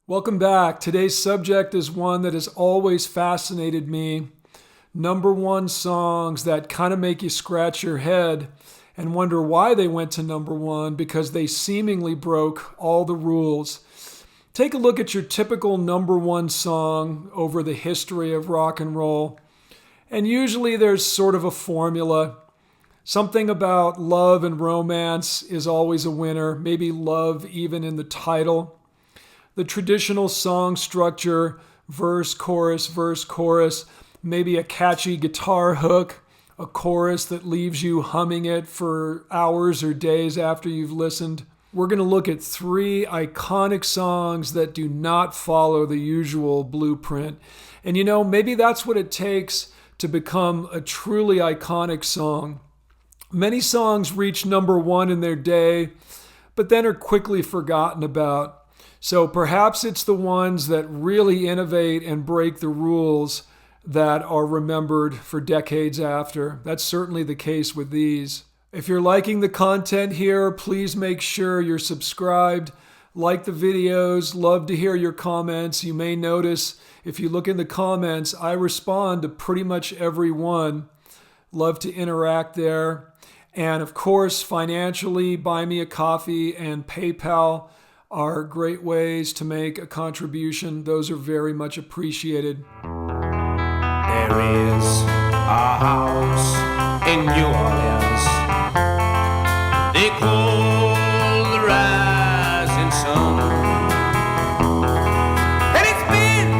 Welcome back. Today's subject is one that has always fascinated me. Number one songs that kind of make you scratch your head and wonder why they went to number one because they seemingly broke all the rules. Take a look at your typical number one song over the history of rock and roll. And usually there's sort of a formula. Something about love and romance is always a winner, maybe love even in the title. The traditional song structure, verse, chorus, maybe a catchy guitar hook, a chorus that leaves you humming it for hours or days after you've listened. We're going to look at three iconic songs that do not follow the usual blueprint. And maybe that's what it takes to become a truly iconic song. Many songs reach number one in their day, but then are quickly forgotten about. So perhaps it's the ones that really innovate and break the rules that are remembered for decades after. That's certainly the case with these. If you're liking the content here, please make sure you're subscribed, like the videos, love to hear your comments. You may notice if you look in the comments, I respond to pretty much every one. Love to interact there. And of course, financially, buy me a coffee and PayPal are great ways to make a contribution. Those are very much appreciated. There is a house in New Orleans they call the rising sun, and it's been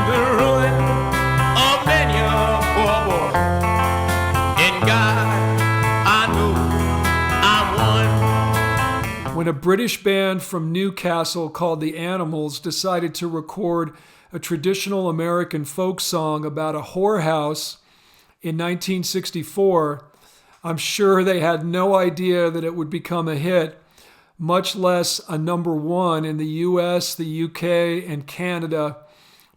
the ruin of many a poor boy. And God, I know I'm one. When a British band from Newcastle called the Animals decided to record a traditional American folk song about a whorehouse in 1964, I'm sure they had no idea that it would become a hit, much less a number one in the US, the UK, and Canada.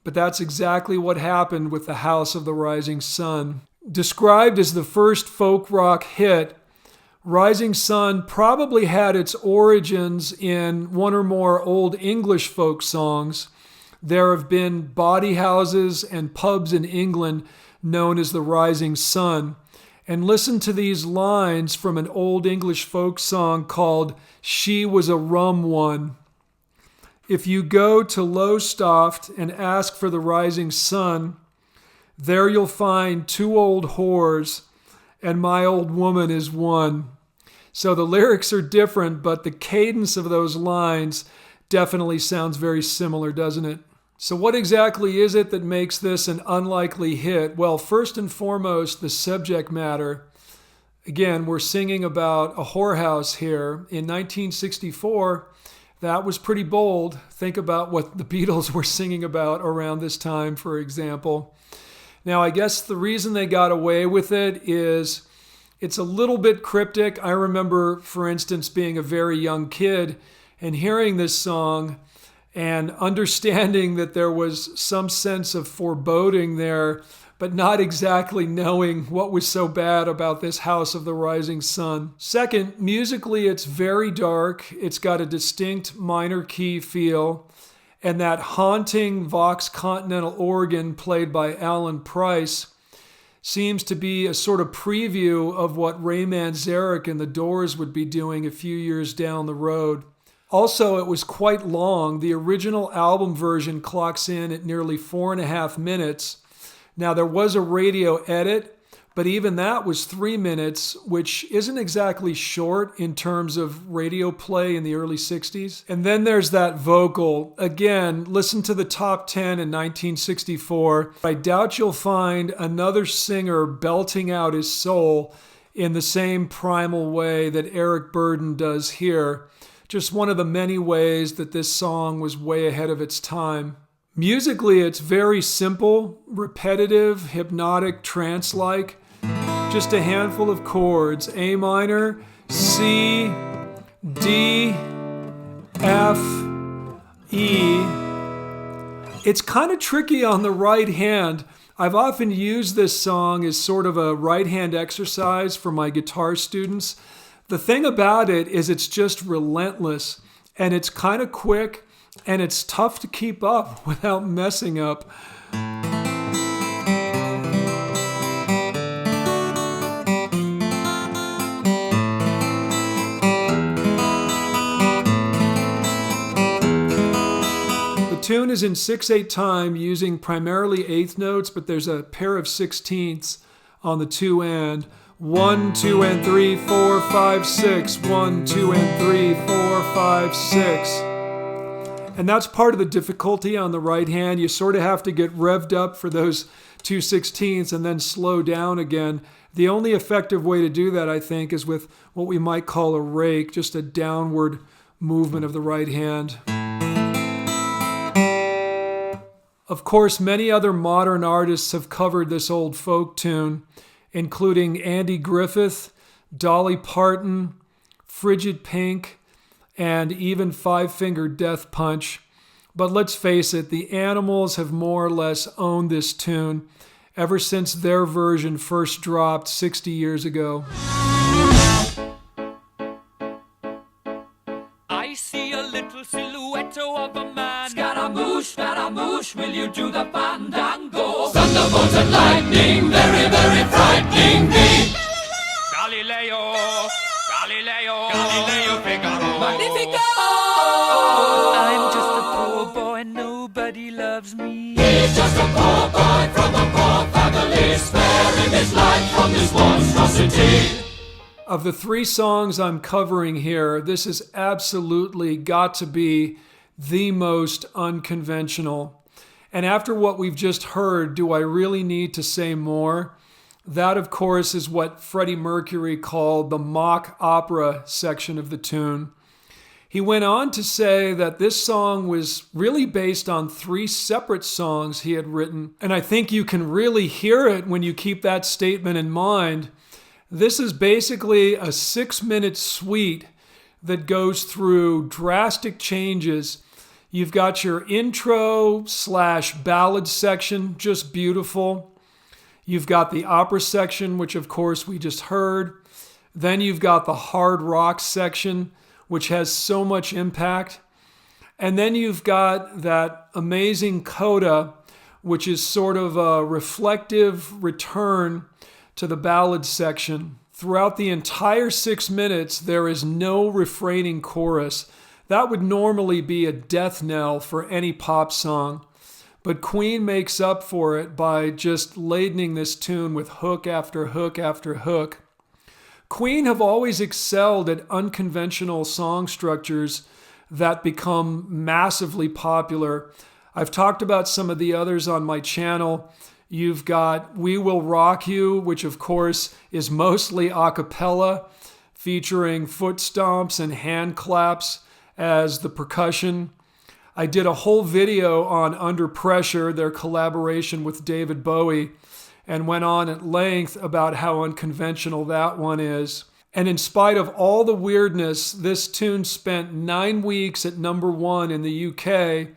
But that's exactly what happened with the House of the Rising Sun. Described as the first folk rock hit, Rising Sun probably had its origins in one or more Old English folk songs. There have been bawdy houses and pubs in England known as the Rising Sun. And listen to these lines from an Old English folk song called She Was a Rum One. If you go to Lowestoft and ask for the Rising Sun, there you'll find two old whores, and my old woman is one. So the lyrics are different, but the cadence of those lines definitely sounds very similar, doesn't it? So what exactly is it that makes this an unlikely hit? Well, first and foremost, the subject matter. Again, we're singing about a whorehouse here. In 1964, that was pretty bold. Think about what the Beatles were singing about around this time, for example. Now, I guess the reason they got away with it is it's a little bit cryptic. I remember, for instance, being a very young kid and hearing this song and understanding that there was some sense of foreboding there, but not exactly knowing what was so bad about this House of the Rising Sun. Second, musically, it's very dark. It's got a distinct minor key feel. And that haunting Vox Continental organ played by Alan Price seems to be a sort of preview of what Ray Manzarek and the Doors would be doing a few years down the road. Also, it was quite long. The original album version clocks in at nearly 4.5 minutes. Now, there was a radio edit, but even that was 3 minutes, which isn't exactly short in terms of radio play in the early 60s. And then there's that vocal. Again, listen to the top 10 in 1964. I doubt you'll find another singer belting out his soul in the same primal way that Eric Burdon does here. Just one of the many ways that this song was way ahead of its time. Musically, it's very simple, repetitive, hypnotic, trance-like. Just a handful of chords: A minor, C, D, F, E. It's kind of tricky on the right hand. I've often used this song as sort of a right hand exercise for my guitar students. The thing about it is it's just relentless, and it's kind of quick, and it's tough to keep up without messing up. The tune is in 6/8 time using primarily eighth notes, but there's a pair of 16ths on the 2 and 1, 2 and 3, 4, 5, 6, 1, 2 and 3, 4, 5, 6. And that's part of the difficulty on the right hand. You sort of have to get revved up for those 2 16ths and then slow down again. The only effective way to do that, I think, is with what we might call a rake, just a downward movement of the right hand. Of course, many other modern artists have covered this old folk tune, including Andy Griffith, Dolly Parton, Frigid Pink, and even Five Finger Death Punch. But let's face it, the Animals have more or less owned this tune ever since their version first dropped 60 years ago. I see a little silhouette of a man. Scaramouche, will you do the fandango? Thunderbolt and lightning, very, very frightening me. Galileo, Figaro. Magnifico! I'm just a poor boy, nobody loves me. He's just a poor boy from a poor family, sparing his life from this monstrosity. Of the 3 songs I'm covering here, this has absolutely got to be the most unconventional. And after what we've just heard, do I really need to say more? That, of course, is what Freddie Mercury called the mock opera section of the tune. He went on to say that this song was really based on 3 separate songs he had written. And I think you can really hear it when you keep that statement in mind. This is basically a 6-minute suite that goes through drastic changes. You've got your intro/ballad section, just beautiful. You've got the opera section, which of course we just heard. Then you've got the hard rock section, which has so much impact. And then you've got that amazing coda, which is sort of a reflective return to the ballad section. Throughout the entire 6 minutes, there is no refraining chorus. That would normally be a death knell for any pop song. But Queen makes up for it by just ladening this tune with hook after hook after hook. Queen have always excelled at unconventional song structures that become massively popular. I've talked about some of the others on my channel. You've got We Will Rock You, which of course is mostly a cappella, featuring foot stomps and hand claps as the percussion. I did a whole video on Under Pressure, their collaboration with David Bowie, and went on at length about how unconventional that one is. And in spite of all the weirdness, this tune spent 9 weeks at number 1 in the UK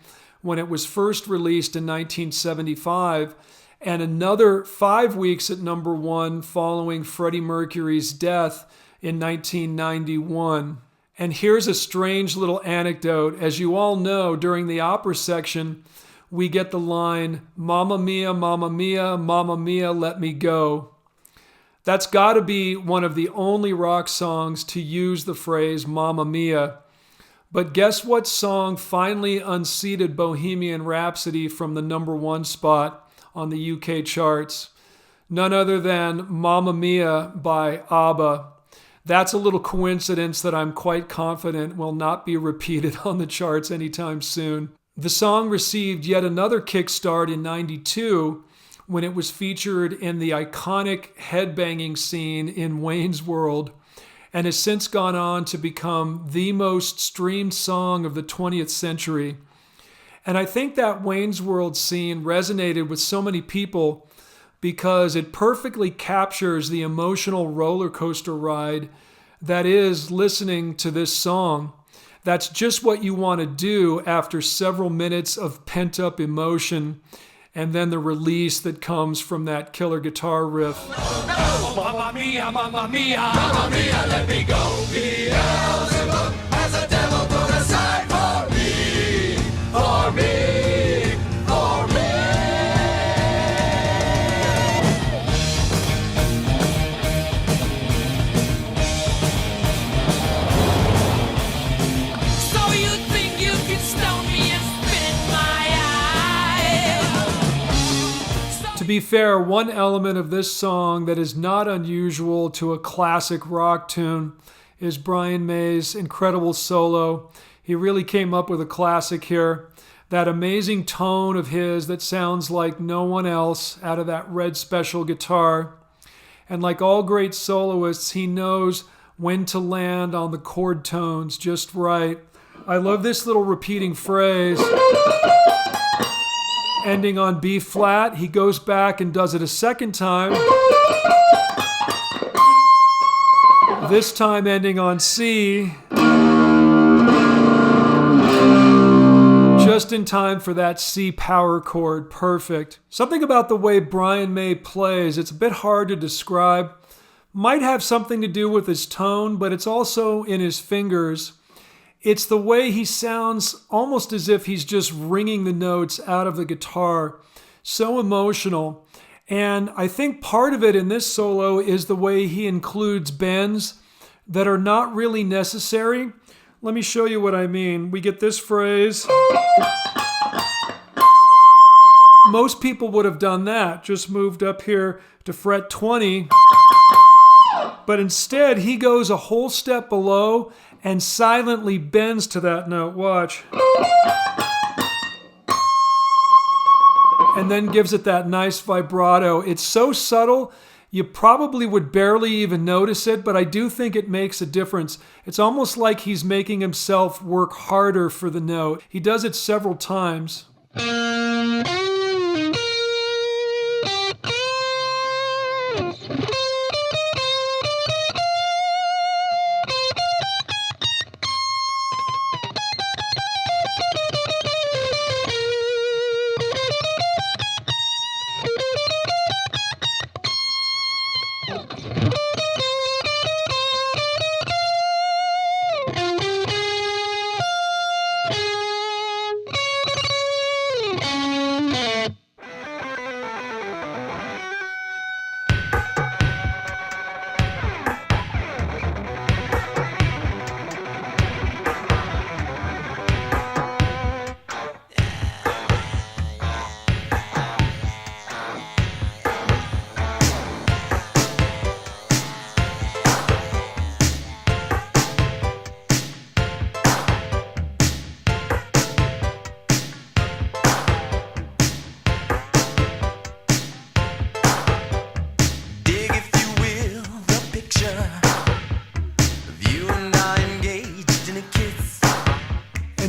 when it was first released in 1975, and another 5 weeks at number 1 following Freddie Mercury's death in 1991. And here's a strange little anecdote. As you all know, during the opera section, we get the line, "Mamma mia, mamma mia, mamma mia, let me go." That's got to be one of the only rock songs to use the phrase "Mamma mia." But guess what song finally unseated Bohemian Rhapsody from the number 1 spot on the UK charts? None other than "Mamma Mia" by ABBA. That's a little coincidence that I'm quite confident will not be repeated on the charts anytime soon. The song received yet another kickstart in '92 when it was featured in the iconic headbanging scene in Wayne's World, and has since gone on to become the most streamed song of the 20th century. And I think that Wayne's World scene resonated with so many people because it perfectly captures the emotional roller coaster ride that is listening to this song. That's just what you want to do after several minutes of pent-up emotion and then the release that comes from that killer guitar riff. Oh, mamma mia, mamma mia, mamma mia, let me go. Beelzebub has a devil put aside for me. To be fair, one element of this song that is not unusual to a classic rock tune is Brian May's incredible solo. He really came up with a classic here. That amazing tone of his that sounds like no one else out of that red special guitar. And like all great soloists, he knows when to land on the chord tones just right. I love this little repeating phrase. Ending on B flat, he goes back and does it a second time. This time ending on C. Just in time for that C power chord. Perfect. Something about the way Brian May plays, it's a bit hard to describe. Might have something to do with his tone, but it's also in his fingers. It's the way he sounds almost as if he's just ringing the notes out of the guitar. So emotional. And I think part of it in this solo is the way he includes bends that are not really necessary. Let me show you what I mean. We get this phrase. Most people would have done that, just moved up here to fret 20. But instead, he goes a whole step below and silently bends to that note. Watch. And then gives it that nice vibrato. It's so subtle, you probably would barely even notice it, but I do think it makes a difference. It's almost like he's making himself work harder for the note. He does it several times.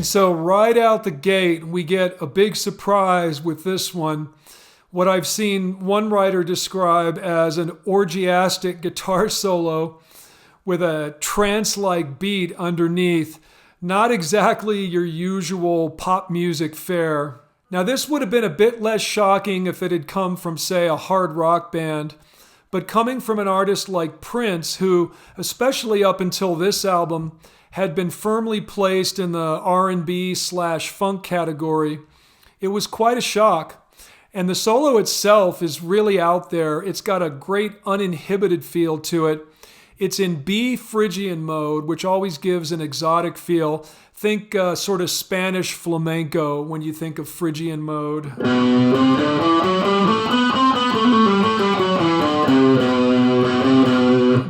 So right out the gate, we get a big surprise with this one. What I've seen one writer describe as an orgiastic guitar solo with a trance-like beat underneath. Not exactly your usual pop music fare. Now this would have been a bit less shocking if it had come from, say, a hard rock band. But coming from an artist like Prince, who, especially up until this album, had been firmly placed in the R&B/funk category, it was quite a shock. And the solo itself is really out there. It's got a great uninhibited feel to it. It's in B Phrygian mode, which always gives an exotic feel. Think sort of Spanish flamenco when you think of Phrygian mode.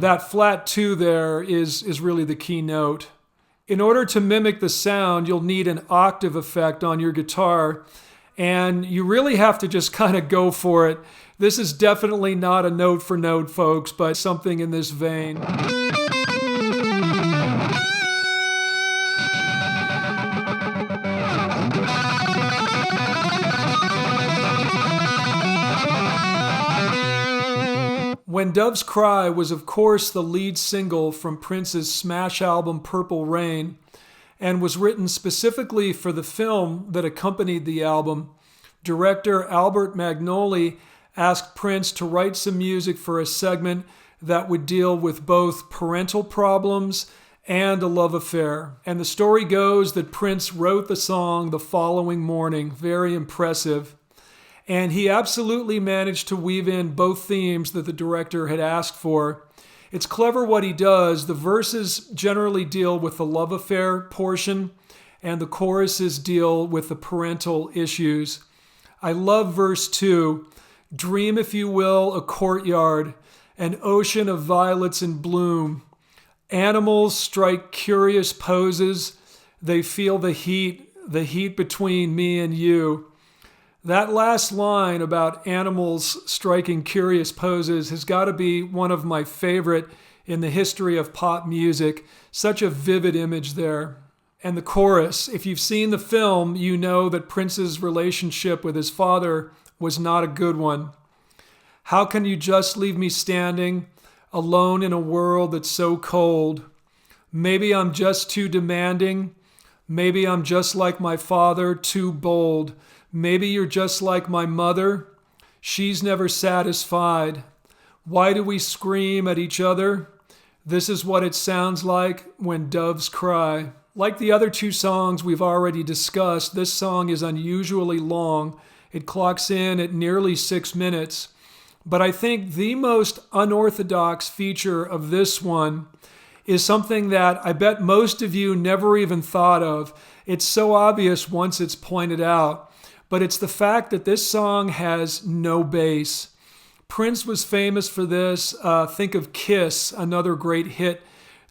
That flat 2 there is really the key note. In order to mimic the sound, you'll need an octave effect on your guitar, and you really have to just kind of go for it. This is definitely not a note for note, folks, but something in this vein. When Doves Cry was, of course, the lead single from Prince's smash album Purple Rain and was written specifically for the film that accompanied the album. Director Albert Magnoli asked Prince to write some music for a segment that would deal with both parental problems and a love affair. And the story goes that Prince wrote the song the following morning. Very impressive. And he absolutely managed to weave in both themes that the director had asked for. It's clever what he does. The verses generally deal with the love affair portion, and the choruses deal with the parental issues. I love verse 2. Dream, if you will, a courtyard, an ocean of violets in bloom. Animals strike curious poses. They feel the heat between me and you. That last line about animals striking curious poses has got to be one of my favorite in the history of pop music. Such a vivid image there. And the chorus, if you've seen the film, you know that Prince's relationship with his father was not a good one. How can you just leave me standing alone in a world that's so cold? Maybe I'm just too demanding. Maybe I'm just like my father, too bold. Maybe you're just like my mother. She's never satisfied. Why do we scream at each other? This is what it sounds like when doves cry. Like the other two songs we've already discussed, this song is unusually long. It clocks in at nearly 6 minutes. But I think the most unorthodox feature of this one is something that I bet most of you never even thought of. It's so obvious once it's pointed out. But it's the fact that this song has no bass. Prince was famous for this. Think of Kiss, another great hit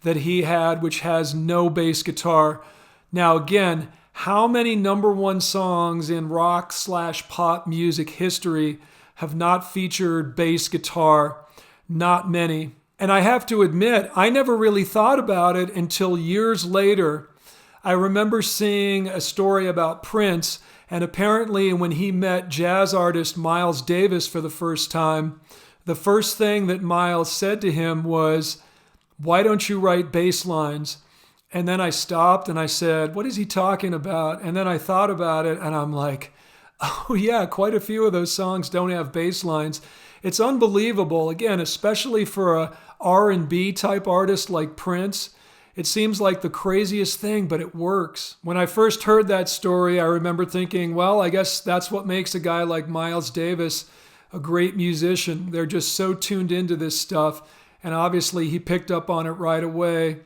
that he had, which has no bass guitar. Now again, how many number one songs in rock/pop music history have not featured bass guitar? Not many. And I have to admit, I never really thought about it until years later. I remember seeing a story about Prince, and apparently when he met jazz artist Miles Davis for the first time, the first thing that Miles said to him was, "Why don't you write bass lines?" And then I stopped and I said, what is he talking about? And then I thought about it and I'm like, oh yeah, quite a few of those songs don't have bass lines. It's unbelievable, again, especially for a R&B type artist like Prince. It seems like the craziest thing, but it works. When I first heard that story, I remember thinking, well, I guess that's what makes a guy like Miles Davis a great musician. They're just so tuned into this stuff, and obviously he picked up on it right away.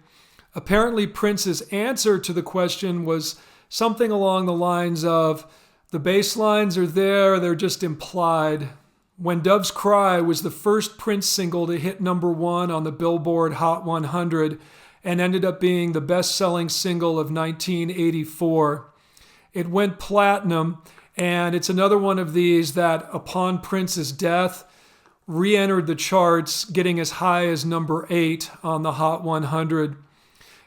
Apparently Prince's answer to the question was something along the lines of, the bass lines are there, they're just implied. When Doves Cry was the first Prince single to hit number one on the Billboard Hot 100 and ended up being the best-selling single of 1984. It went platinum, and it's another one of these that, upon Prince's death, re-entered the charts, getting as high as number 8 on the Hot 100.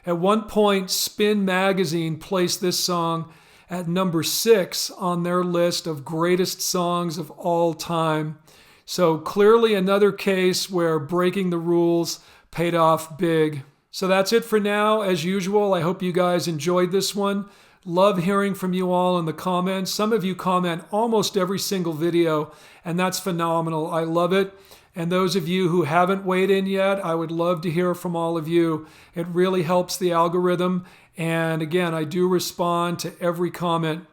At one point, Spin magazine placed this song at number 6 on their list of greatest songs of all time. So clearly another case where breaking the rules paid off big. So that's it for now. As usual, I hope you guys enjoyed this one. Love hearing from you all in the comments. Some of you comment almost every single video, and that's phenomenal. I love it. And those of you who haven't weighed in yet, I would love to hear from all of you. It really helps the algorithm. And again, I do respond to every comment.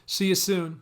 See you soon.